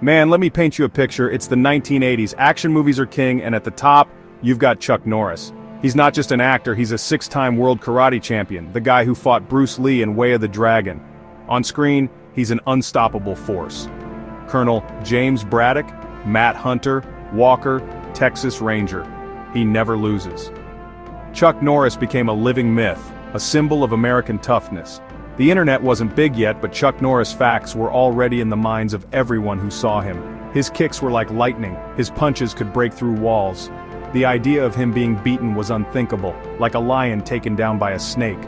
Man, let me paint you a picture. It's the 1980s. Action movies are king, and at the top, you've got Chuck Norris. He's not just an actor, he's a 6-time world karate champion, the guy who fought Bruce Lee in Way of the Dragon. On screen, he's an unstoppable force. Colonel James Braddock, Matt Hunter, Walker, Texas Ranger. He never loses. Chuck Norris became a living myth, a symbol of American toughness. The internet wasn't big yet, but Chuck Norris facts were already in the minds of everyone who saw him. His kicks were like lightning, his punches could break through walls. The idea of him being beaten was unthinkable, like a lion taken down by a snake.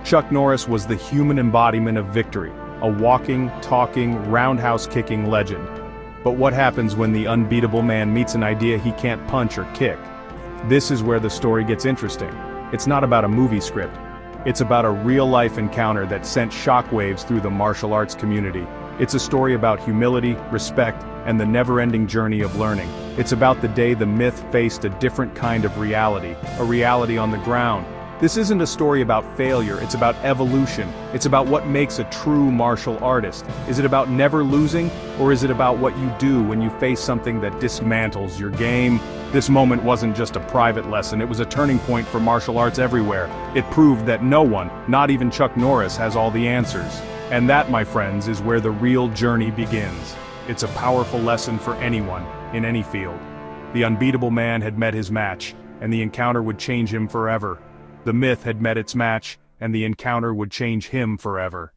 Chuck Norris was the human embodiment of victory, a walking, talking, roundhouse-kicking legend. But what happens when the unbeatable man meets an idea he can't punch or kick? This is where the story gets interesting. It's not about a movie script. It's about a real-life encounter that sent shockwaves through the martial arts community. It's a story about humility, respect, and the never-ending journey of learning. It's about the day the myth faced a different kind of reality, a reality on the ground. This isn't a story about failure, it's about evolution. It's about what makes a true martial artist. Is it about never losing, or is it about what you do when you face something that dismantles your game? This moment wasn't just a private lesson, it was a turning point for martial arts everywhere. It proved that no one, not even Chuck Norris, has all the answers. And that, my friends, is where the real journey begins. It's a powerful lesson for anyone, in any field. The unbeatable man had met his match, and the encounter would change him forever. The myth had met its match, and the encounter would change him forever.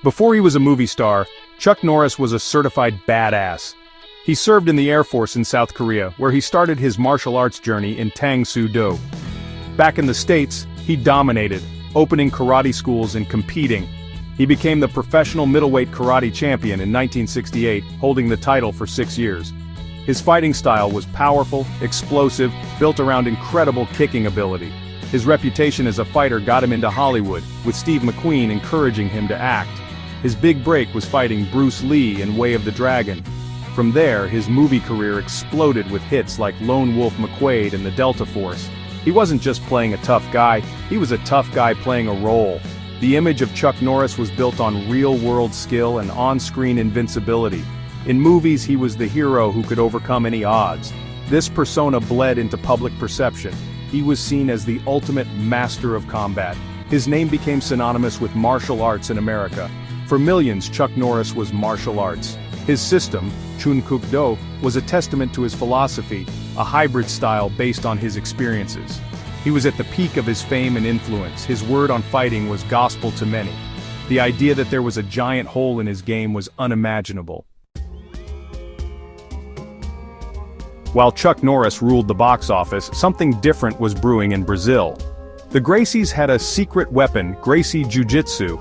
Before he was a movie star, Chuck Norris was a certified badass. He served in the Air Force in South Korea, where he started his martial arts journey in Tang Soo Do. Back in the States, he dominated, opening karate schools and competing. He became the professional middleweight karate champion in 1968, holding the title for 6 years. His fighting style was powerful, explosive, built around incredible kicking ability. His reputation as a fighter got him into Hollywood, with Steve McQueen encouraging him to act. His big break was fighting Bruce Lee in Way of the Dragon. From there, his movie career exploded with hits like Lone Wolf McQuade and the Delta Force. He wasn't just playing a tough guy, he was a tough guy playing a role. The image of Chuck Norris was built on real-world skill and on-screen invincibility. In movies, he was the hero who could overcome any odds. This persona bled into public perception. He was seen as the ultimate master of combat. His name became synonymous with martial arts in America. For millions, Chuck Norris was martial arts. His system, Chun Kuk Do, was a testament to his philosophy, a hybrid style based on his experiences. He was at the peak of his fame and influence. His word on fighting was gospel to many. The idea that there was a giant hole in his game was unimaginable. While Chuck Norris ruled the box office, something different was brewing in Brazil. The Gracies had a secret weapon, Gracie Jiu-Jitsu.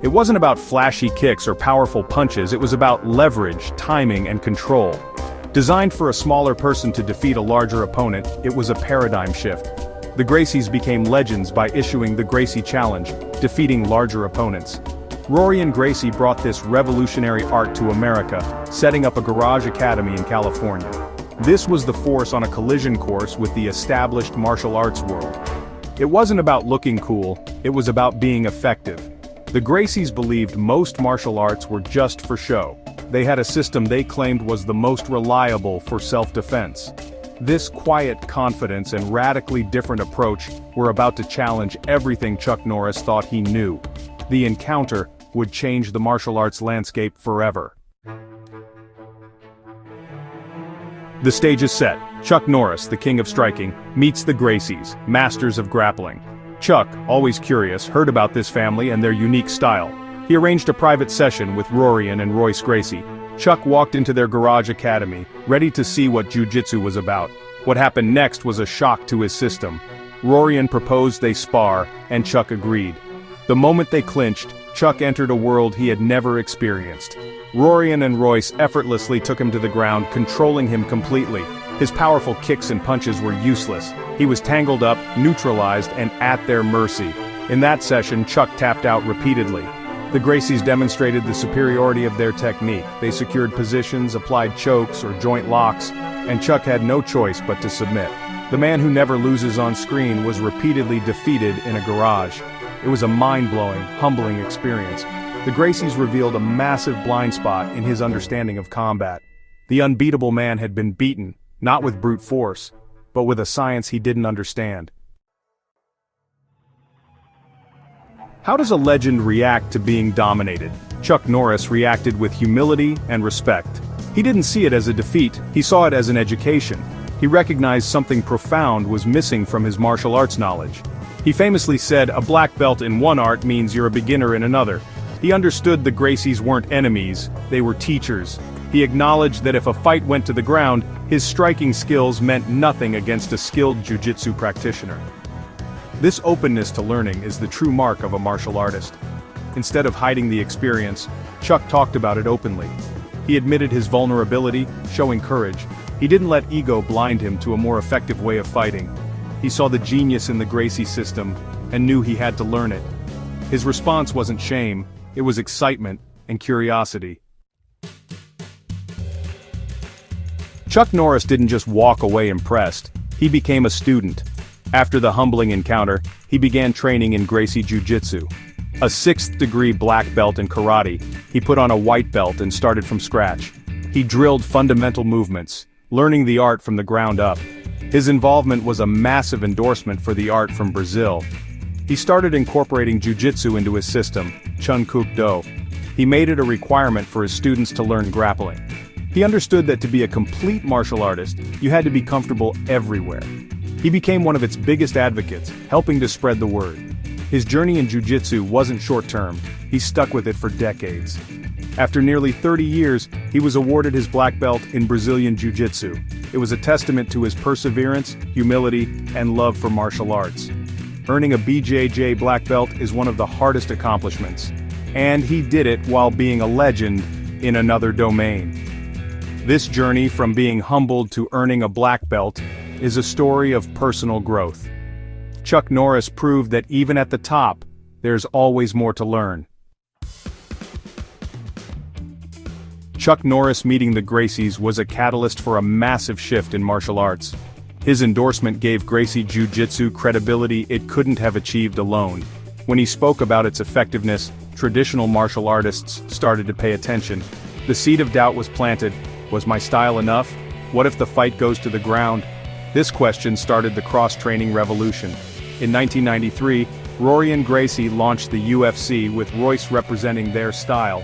It wasn't about flashy kicks or powerful punches, it was about leverage, timing, and control. Designed for a smaller person to defeat a larger opponent, it was a paradigm shift. The Gracies became legends by issuing the Gracie Challenge, defeating larger opponents. Rorion Gracie brought this revolutionary art to America, setting up a garage academy in California. This was the force on a collision course with the established martial arts world. It wasn't about looking cool, it was about being effective. The Gracies believed most martial arts were just for show. They had a system they claimed was the most reliable for self-defense. This quiet confidence and radically different approach were about to challenge everything Chuck Norris thought he knew. The encounter would change the martial arts landscape forever. The stage is set. Chuck Norris, the king of striking, meets the Gracies, masters of grappling. Chuck, always curious, heard about this family and their unique style. He arranged a private session with Rorion and Royce Gracie. Chuck walked into their garage academy, ready to see what jiu-jitsu was about. What happened next was a shock to his system. Rorion proposed they spar, and Chuck agreed. The moment they clinched, Chuck entered a world he had never experienced. Rorion and Royce effortlessly took him to the ground, controlling him completely. His powerful kicks and punches were useless. He was tangled up, neutralized, and at their mercy. In that session, Chuck tapped out repeatedly. The Gracies demonstrated the superiority of their technique. They secured positions, applied chokes or joint locks, and Chuck had no choice but to submit. The man who never loses on screen was repeatedly defeated in a garage. It was a mind-blowing, humbling experience. The Gracies revealed a massive blind spot in his understanding of combat. The Unbeatable Man had been beaten, not with brute force, but with a science he didn't understand. How does a legend react to being dominated? Chuck Norris reacted with humility and respect. He didn't see it as a defeat, he saw it as an education. He recognized something profound was missing from his martial arts knowledge. He famously said, "A black belt in one art means you're a beginner in another." He understood the Gracies weren't enemies, they were teachers. He acknowledged that if a fight went to the ground, his striking skills meant nothing against a skilled jiu-jitsu practitioner. This openness to learning is the true mark of a martial artist. Instead of hiding the experience, Chuck talked about it openly. He admitted his vulnerability, showing courage. He didn't let ego blind him to a more effective way of fighting. He saw the genius in the Gracie system, and knew he had to learn it. His response wasn't shame, it was excitement and curiosity. Chuck Norris didn't just walk away impressed, he became a student. After the humbling encounter, he began training in Gracie Jiu-Jitsu. A 6th degree black belt in karate, he put on a white belt and started from scratch. He drilled fundamental movements, learning the art from the ground up. His involvement was a massive endorsement for the art from Brazil. He started incorporating jiu-jitsu into his system, Chun Kuk Do. He made it a requirement for his students to learn grappling. He understood that to be a complete martial artist, you had to be comfortable everywhere. He became one of its biggest advocates, helping to spread the word. His journey in jiu-jitsu wasn't short-term, he stuck with it for decades. After nearly 30 years, he was awarded his black belt in Brazilian jiu-jitsu. It was a testament to his perseverance, humility, and love for martial arts. Earning a BJJ black belt is one of the hardest accomplishments, and he did it while being a legend in another domain. This journey from being humbled to earning a black belt is a story of personal growth. Chuck Norris proved that even at the top, there's always more to learn. Chuck Norris meeting the Gracies was a catalyst for a massive shift in martial arts. His endorsement gave Gracie Jiu-Jitsu credibility it couldn't have achieved alone. When he spoke about its effectiveness, traditional martial artists started to pay attention. The seed of doubt was planted. Was my style enough? What if the fight goes to the ground? This question started the cross-training revolution. In 1993, Rory and Gracie launched the UFC with Royce representing their style.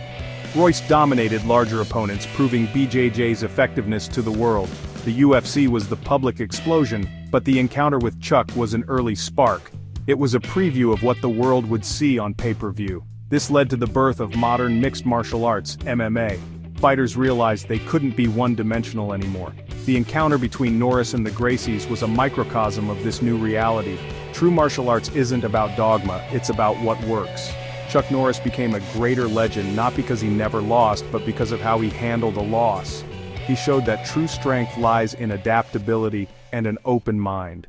Royce dominated larger opponents, proving BJJ's effectiveness to the world. The UFC was the public explosion, but the encounter with Chuck was an early spark. It was a preview of what the world would see on pay-per-view. This led to the birth of modern mixed martial arts, MMA. Fighters realized they couldn't be one-dimensional anymore. The encounter between Norris and the Gracies was a microcosm of this new reality. True martial arts isn't about dogma, it's about what works. Chuck Norris became a greater legend not because he never lost, but because of how he handled a loss. He showed that true strength lies in adaptability and an open mind.